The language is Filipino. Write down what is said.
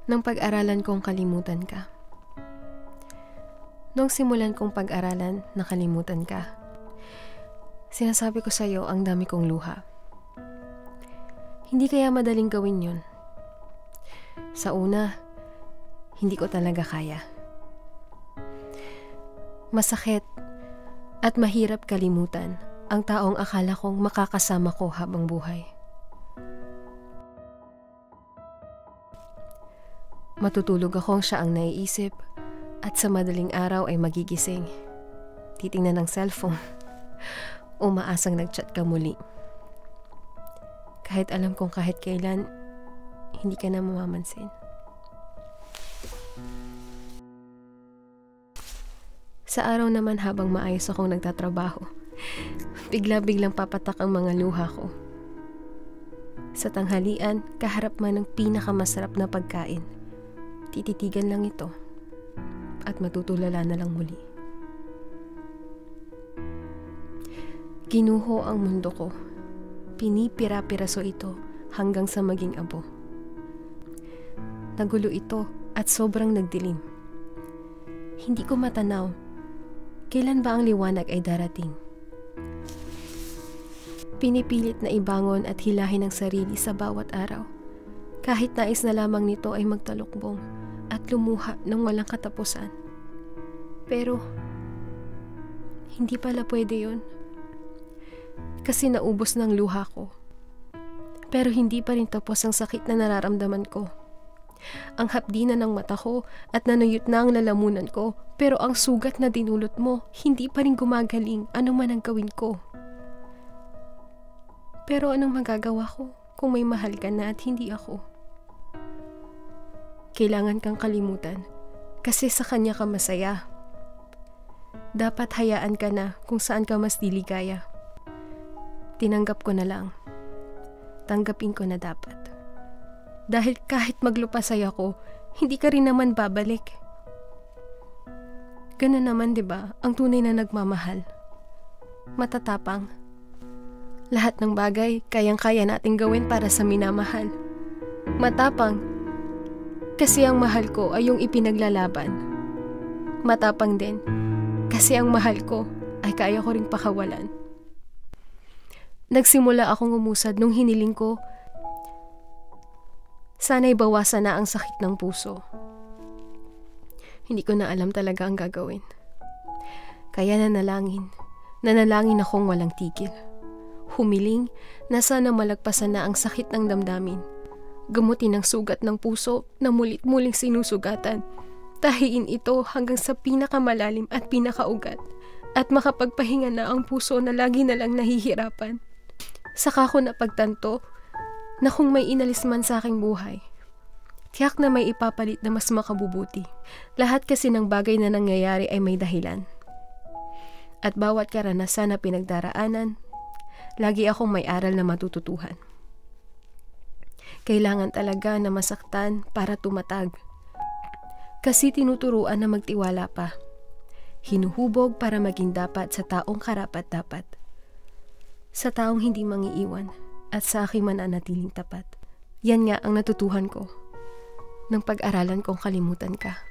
Nang pag-aralan kong kalimutan ka. Nung simulan kong pag-aralan, nakalimutan ka. Sinasabi ko sa'yo ang dami kong luha. Hindi kaya madaling gawin yun. Sa una, hindi ko talaga kaya. Masakit at mahirap kalimutan ang taong akala kong makakasama ko habang buhay. Matutulog akong siya ang naiisip at sa madaling araw ay magigising. Titingnan ng cellphone. Umaasang nagchat ka muli. Kahit alam kong kahit kailan, hindi ka na mamamansin. Sa araw naman habang maayos akong nagtatrabaho, bigla-biglang papatak ang mga luha ko. Sa tanghalian, kaharap man ng pinakamasarap na pagkain, tititigan lang ito at matutulala na lang muli. Ginuho ang mundo ko. Pinipira-piraso ito hanggang sa maging abo. Nagulo ito at sobrang nagdilim. Hindi ko matanaw kailan ba ang liwanag ay darating. Pinipilit na ibangon at hilahin ang sarili sa bawat araw. Kahit nais na lamang nito ay magtalukbong at lumuha ng walang katapusan. Pero, hindi pala pwede yun. Kasi naubos ng luha ko. Pero hindi pa rin tapos ang sakit na nararamdaman ko. Ang hapdi na ng mata ko at nanuyot na ang lalamunan ko, pero ang sugat na dinulot mo, hindi pa rin gumagaling ano man ang gawin ko. Pero anong magagawa ko kung may mahal ka na at hindi ako? Kailangan kang kalimutan kasi sa kanya ka masaya. Dapat hayaan ka na kung saan ka mas diligaya. Tinanggap ko na lang. Tanggapin ko na dapat. Dahil kahit maglupasay ako, hindi ka rin naman babalik. Ganun naman 'di ba ang tunay na nagmamahal? Matatapang. Lahat ng bagay kayang-kaya nating gawin para sa minamahal. Matapang. Kasi ang mahal ko ay yung ipinaglalaban. Matapang din. Kasi ang mahal ko ay kaya ko ring pakawalan. Nagsimula akong umusad nung hiniling ko, sana'y bawasan na ang sakit ng puso. Hindi ko na alam talaga ang gagawin. Kaya nanalangin akong walang tigil. Humiling na sana malagpasan na ang sakit ng damdamin. Gamutin ang sugat ng puso na mulit-muling sinusugatan. Tahiin ito hanggang sa pinakamalalim at pinakaugat. At makapagpahinga na ang puso na lagi na lang nahihirapan. Saka ko napagtanto na kung may inalis man sa aking buhay, tiyak na may ipapalit na mas makabubuti. Lahat kasi ng bagay na nangyayari ay may dahilan. At bawat karanasan na pinagdaraanan, lagi akong may aral na matututuhan. Kailangan talaga na masaktan para tumatag. Kasi tinuturuan na magtiwala pa. Hinuhubog para maging dapat sa taong karapat-dapat. Sa taong hindi mangiiwan at sa aking mananatiling tapat. Yan nga ang natutuhan ko nang pag-aralan kong kalimutan ka.